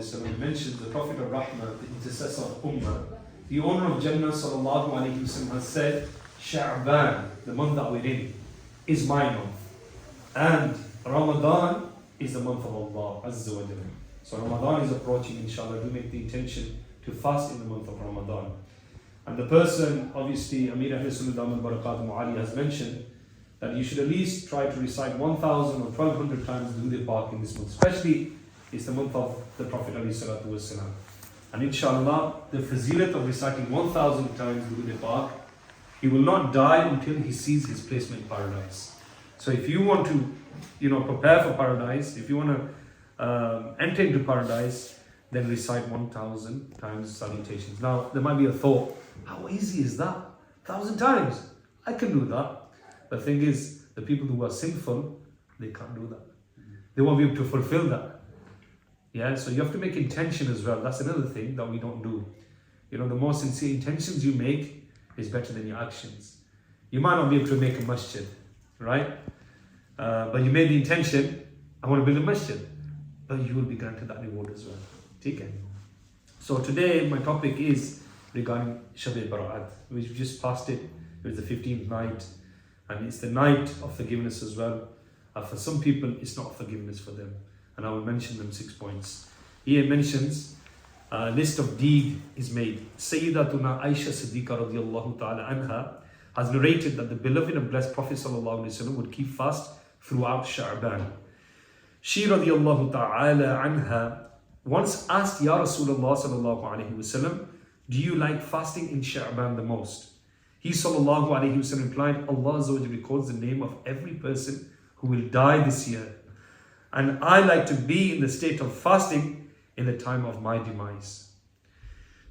So he mentions the Prophet of Rahmah, the intercessor of Ummah, the owner of Jannah sallallahu alayhi wasallam has said, Sha'ban, the month that we're in, is my month. And Ramadan is the month of Allah Azza wa Jalla. So Ramadan is approaching, inshallah. Do make the intention to fast in the month of Ramadan. And the person, obviously, Amir Ahl Sunnah Barakatuh Mu'ali has mentioned that you should at least try to recite 1,000 or 1,200 times Durood Pak in this month. Especially, it's the month of the Prophet ﷺ. And inshallah, the fazilat of reciting 1,000 times Durood Pak, he will not die until he sees his placement in paradise. So if you want to, prepare for paradise, if you want to enter into paradise, then recite 1,000 times salutations. Now, there might be a thought, how easy is that? 1,000 times? I can do that. The thing is, the people who are sinful, they can't do that. They won't be able to fulfill that. Yeah, so you have to make intention as well. That's another thing that we don't do. The more sincere intentions you make is better than your actions. You might not be able to make a masjid, right? But you made the intention, I want to build a masjid. But you will be granted that reward as well. Okay. So today my topic is regarding Shab Bharat. We've just passed it. It was the 15th night. And it's the night of forgiveness as well. For some people, it's not forgiveness for them. And I will mention them 6 points. Here it mentions a list of deed is made. Sayyidatuna Aisha Siddiqa radiallahu ta'ala anha has narrated that the beloved and blessed Prophet sallallahu alaihi wasallam would keep fast throughout Sha'ban. She radiallahu ta'ala anha once asked Ya Rasulullah sallallahu alaihi wasallam, do you like fasting in Sha'ban the most? He sallallahu alaihi wasallam replied, Allah Azza wa Jalla records the name of every person who will die this year. And I like to be in the state of fasting in the time of my demise.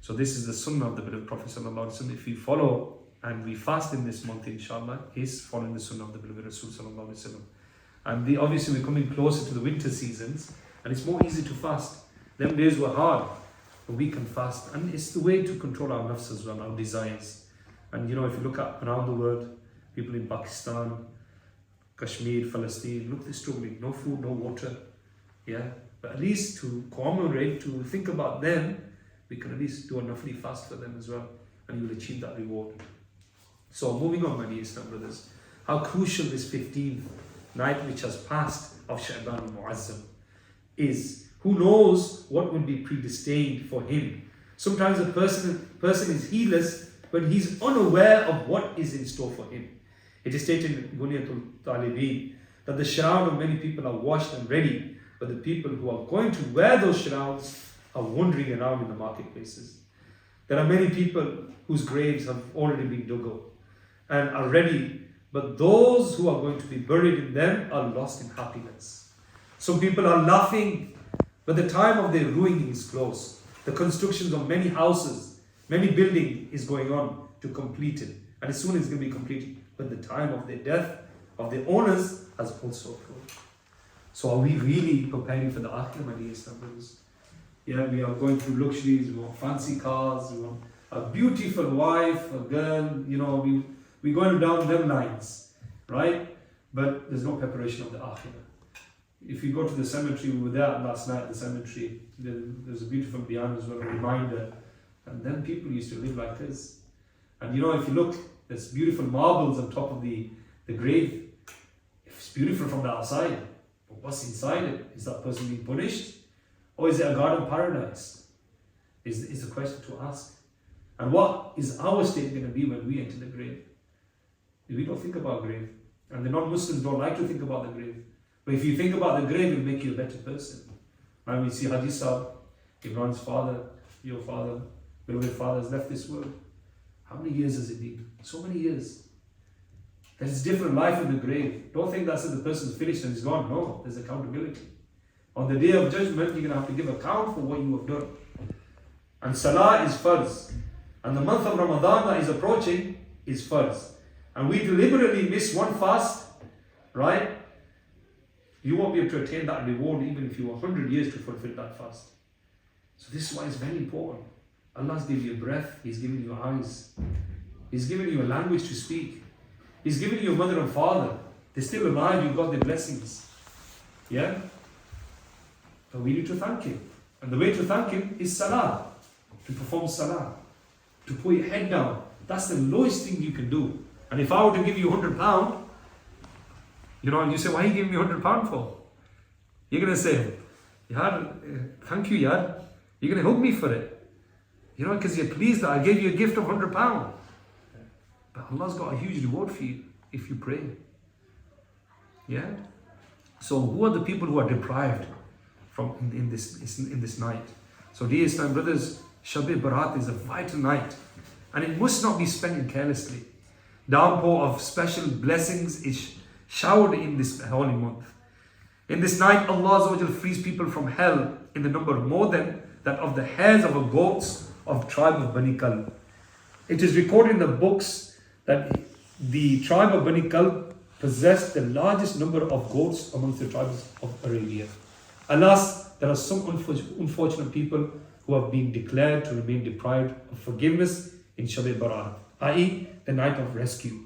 So this is the sunnah of the beloved Prophet sallallahu alaihi wasallam. If we follow and we fast in this month, inshallah, is following the sunnah of the beloved Rasul sallallahu alaihi wasallam. And obviously we're coming closer to the winter seasons, and it's more easy to fast. Them days were hard, but we can fast. And it's the way to control our nafs as well, our desires. And if you look at around the world, people in Pakistan, Kashmir, Palestine, look, they're struggling. No food, no water. Yeah, but at least to commemorate, to think about them, we can at least do a nafli fast for them as well, and you will achieve that reward. So moving on, my dear Islam brothers, how crucial this 15th night which has passed of Sha'ban al-Mu'azzam is. Who knows what will be predestined for him? Sometimes a person is heedless when he's unaware of what is in store for him. It is stated in Bunyatul Talibin that the shroud of many people are washed and ready, but the people who are going to wear those shrouds are wandering around in the marketplaces. There are many people whose graves have already been dug up and are ready, but those who are going to be buried in them are lost in happiness. Some people are laughing, but the time of their ruining is close. The constructions of many houses, many buildings is going on to complete it, and as soon as it's going to be completed, but the time of their death, of their owners, has also approached. So are we really preparing for the akhirah, my dear Islam brothers? Yeah, we are going through luxuries, we want fancy cars, we want a beautiful wife, a girl, we're going down them lines, right? But there's no preparation of the akhirah. If you go to the cemetery, we were there last night at the cemetery, there's a beautiful bayan as well, a reminder. And then people used to live like this. And if you look, there's beautiful marbles on top of the grave. It's beautiful from the outside, but what's inside it? Is that person being punished? Or is it a garden paradise? Is the question to ask. And what is our state going to be when we enter the grave? We don't think about grave. And the non-Muslims don't like to think about the grave. But if you think about the grave, it will make you a better person. And we see Haji Shab, Imran's father, your father, beloved father, has left this world. How many years has it been? So many years. There's different life in the grave. Don't think that's it, the person's finished and he's gone. No, there's accountability. On the day of judgment, you're going to have to give account for what you have done. And Salah is farz. And the month of Ramadan that is approaching is farz. And we deliberately miss one fast, right? You won't be able to attain that reward even if you were 100 years to fulfill that fast. So this is why it's very important. Allah's given you breath, He's given you eyes, He's given you a language to speak, He's given you a mother and father. They're still alive, you've got their blessings. Yeah? But we need to thank Him. And the way to thank him is salah, to perform salah, to put your head down. That's the lowest thing you can do. And if I were to give you £100, and you say, why are you giving me £100 for? You're going to say, Yar, thank you, Yar. You're going to hug me for it. Because you're pleased that I gave you a gift of £100. But Allah's got a huge reward for you if you pray. Yeah? So who are the people who are deprived from in this night? So dear Islam brothers, Shab Bharat is a vital night. And it must not be spent carelessly. Downpour of special blessings is showered in this holy month. In this night, Allah frees people from hell in the number more than that of the hairs of a goats of the tribe of Bani Kalb. It is recorded in the books that the tribe of Bani Kalb possessed the largest number of goats amongst the tribes of Arabia. Alas, there are some unfortunate people who have been declared to remain deprived of forgiveness in Shab Bharat, i.e. the night of rescue.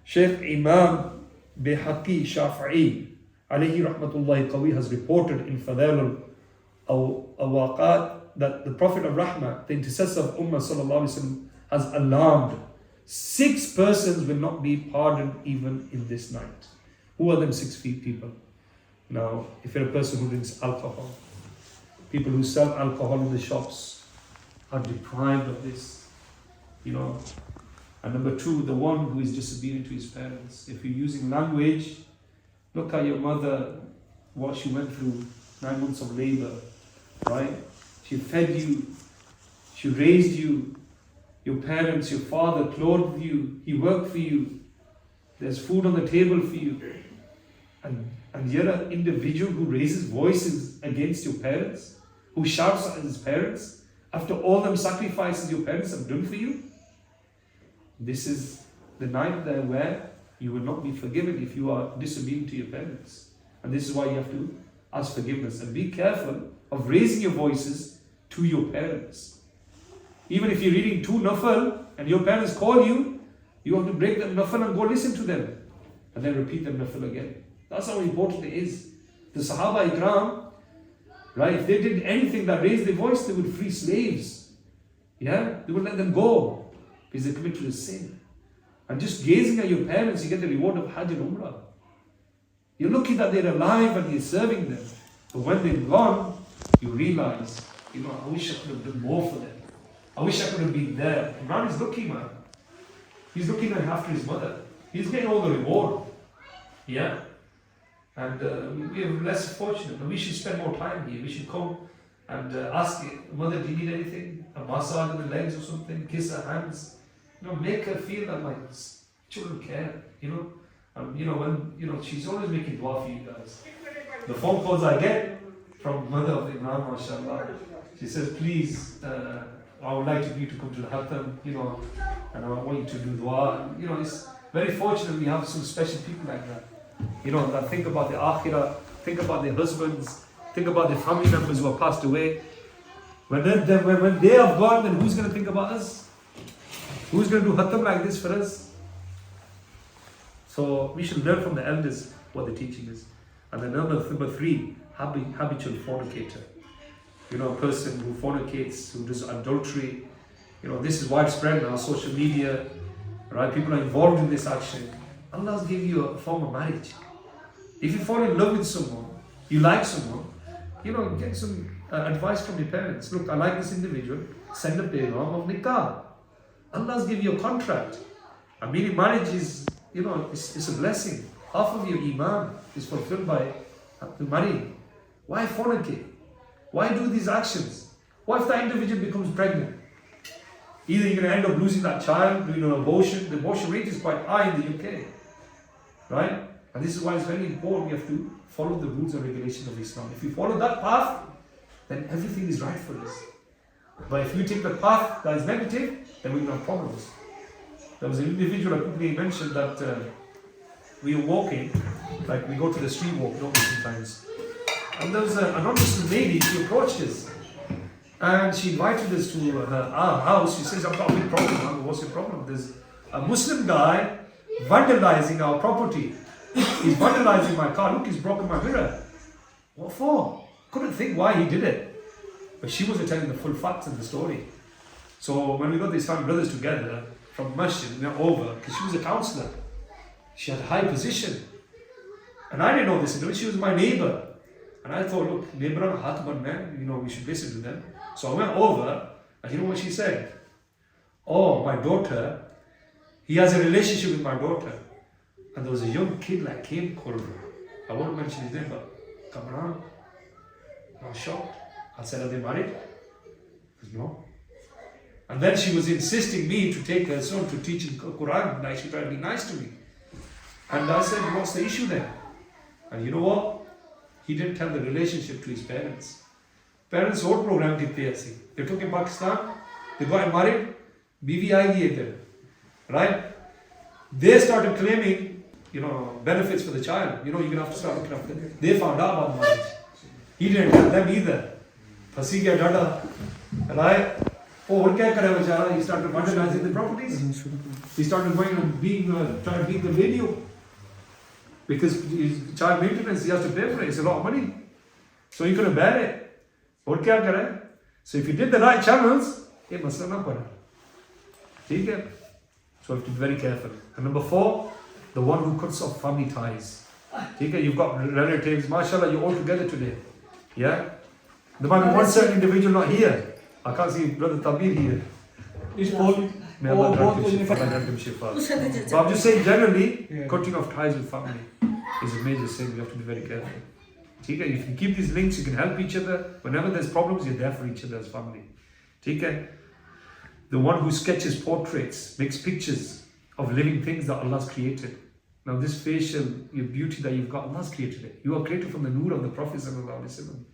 Sheikh Imam Bihaqi Shafi'i alayhi rahmatullahi qawi has reported in Fadail al-Awaqat that the Prophet of Rahmah, the intercessor of Ummah sallallahu alaihi wasallam, has alarmed 6 persons will not be pardoned even in this night. Who are them 6 people? Now, if you're a person who drinks alcohol, people who sell alcohol in the shops are deprived of this. And number 2, the one who is disobedient to his parents. If you're using language, look at your mother, what she went through, 9 months of labor, right? She fed you, she raised you, your parents, your father clothed you, he worked for you, there's food on the table for you. And you're an individual who raises voices against your parents, who shouts at his parents, after all them sacrifices your parents have done for you. This is the night there where you will not be forgiven if you are disobedient to your parents. And this is why you have to ask forgiveness. And be careful of raising your voices to your parents. Even if you're reading 2 nafal and your parents call you, you have to break the nafal and go listen to them. And then repeat the nafal again. That's how important it is. The Sahaba Ikram, right, if they did anything that raised their voice, they would free slaves. Yeah? They would let them go because they committed a sin. And just gazing at your parents, you get the reward of Hajj and Umrah. You're lucky that they're alive and you're serving them. But when they're gone, you realize, I wish I could have done more for them. I wish I could have been there. Imran is lucky, man. He's looking after his mother. He's getting all the reward. Yeah? And we are less fortunate. And we should spend more time here. We should come and ask, mother, do you need anything? A massage in the legs or something? Kiss her hands. Make her feel that my children care. When she's always making dua for you guys. The phone calls I get from mother of Imran, mashallah. She says, please, I would like you to come to the Khatham, and I want you to do dua. It's very fortunate we have some special people like that. That think about the akhirah, think about their husbands, think about their family members who have passed away. When they have gone, then who's going to think about us? Who's going to do Khatham like this for us? So we should learn from the elders what the teaching is. And then number 3, habitual fornicator. A person who fornicates, who does adultery. This is widespread now, social media, right? People are involved in this action. Allah gives you a form of marriage. If you fall in love with someone, you like someone, get some advice from your parents. Look, I like this individual, send a paygham of nikah. Allah's give you a contract. I mean, marriage is, it's a blessing. Half of your iman is fulfilled by marrying. Why fornicate? Why do these actions? What if that individual becomes pregnant? Either you're going to end up losing that child, doing an abortion. The abortion rate is quite high in the UK. Right? And this is why it's very important we have to follow the rules and regulations of Islam. If we follow that path, then everything is right for us. But if you take the path that is negative, then we will have problems. There was an individual I quickly mentioned that we were walking, like we go to the street walk, don't we, sometimes. And there was an non-Muslim lady, she approached us. And she invited us to our house. She says, I've got a big problem. What's your problem? There's a Muslim guy vandalizing our property. He's vandalizing my car. Look, he's broken my mirror. What for? Couldn't think why he did it. But she wasn't telling the full facts of the story. So when we got the Islamic brothers together from masjid, we went over, because she was a counsellor. She had a high position. And I didn't know this until she was my neighbour. And I thought, look, neighbour and Khatham, man, we should listen to them. So I went over, and you know what she said? Oh, my daughter, he has a relationship with my daughter. And there was a young kid like came called, I won't mention his name, but come around. I was shocked. I said, are they married? He said, no. And then she was insisting me to take her son to teach him Quran, like she tried to be nice to me. And I said, what's the issue then? And you know what? He didn't tell the relationship to his parents. Parents what program did they see? They took in Pakistan, they got married, BV aayegi idhar, right? They started claiming, benefits for the child. You're gonna have to start looking after them. They found out about marriage. He didn't tell them either. Phasi gaya dada, right? Oh, what kya kare bechara? He started vandalizing the properties. He started going and trying to beat the radio. Because his child maintenance, he has to pay for it. It's a lot of money. So he couldn't bear it. What kya kare? So if you did the right channels, it must not pada. Okay? So we have to be very careful. And number 4, the one who cuts off family ties. Okay? You've got relatives, mashallah, you're all together today. Yeah? There might be one certain individual not here. I can't see Brother Tabir here. He's Paul. May Allah grant him shifa. But I'm just saying, generally, cutting off ties with family is a major sin. We have to be very careful. Okay? If you keep these links, you can help each other. Whenever there's problems, you're there for each other as family. Okay? The one who sketches portraits, makes pictures of living things that Allah's created. Now this facial, your beauty that you've got, Allah's created it. You are created from the nur of the Prophet sallallahu alaihi wasallam.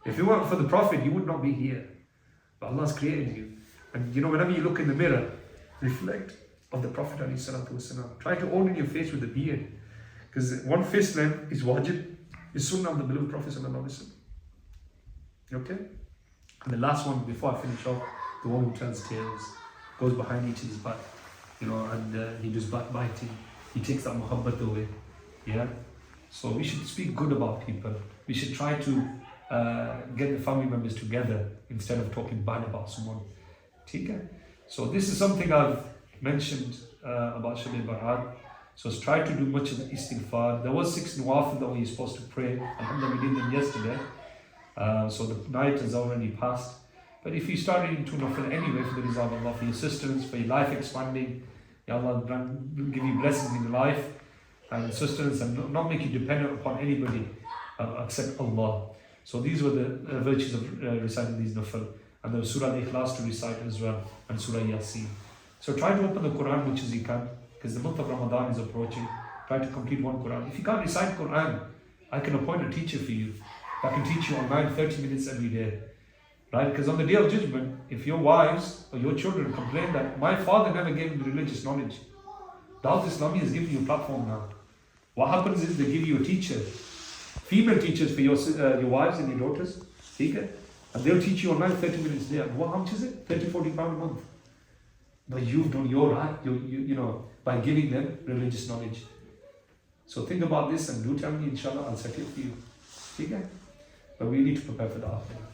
If you weren't for the Prophet, you would not be here. But Allah's created you. And whenever you look in the mirror, reflect of the Prophet alayhi salatu wasallam. Try to own in your face with the beard. Because one face length is wajib, is sunnah of the beloved Prophet sallallahu alaihi wasallam. Okay? And the last one, before I finish off, the one who tells tales, goes behind each other's back, and he does backbiting. He takes that muhabbat away. Yeah? So we should speak good about people. We should try to get the family members together instead of talking bad about someone. Okay? So this is something I've mentioned about Shab Bharat. So try to do much of the istighfar. There was 6 nawafil that we were supposed to pray. Alhamdulillah, we did them yesterday. So the night has already passed. But if you start into nafil anyway, for the rizal of Allah, for your sustenance, for your life expanding, Ya Allah give you blessings in your life and sustenance, and not make you dependent upon anybody except Allah. So these were the virtues of reciting these nafil. And there was Surah Al-Ikhlas to recite as well, and Surah Yasin. So try to open the Quran much as you can, because the month of Ramadan is approaching. Try to complete one Quran. If you can't recite Quran, I can appoint a teacher for you. I can teach you online 30 minutes every day. Right? Because on the day of judgment, if your wives or your children complain that my father never gave me religious knowledge, Dawat Islami has given you a platform now. What happens is they give you a teacher, female teachers for your wives and your daughters, and they'll teach you online 30 minutes a day. How much is it? 30, 40 pounds a month. But you've done your right, by giving them religious knowledge. So think about this and do tell me, inshallah, I'll set it for you. But we need to prepare for the afterlife.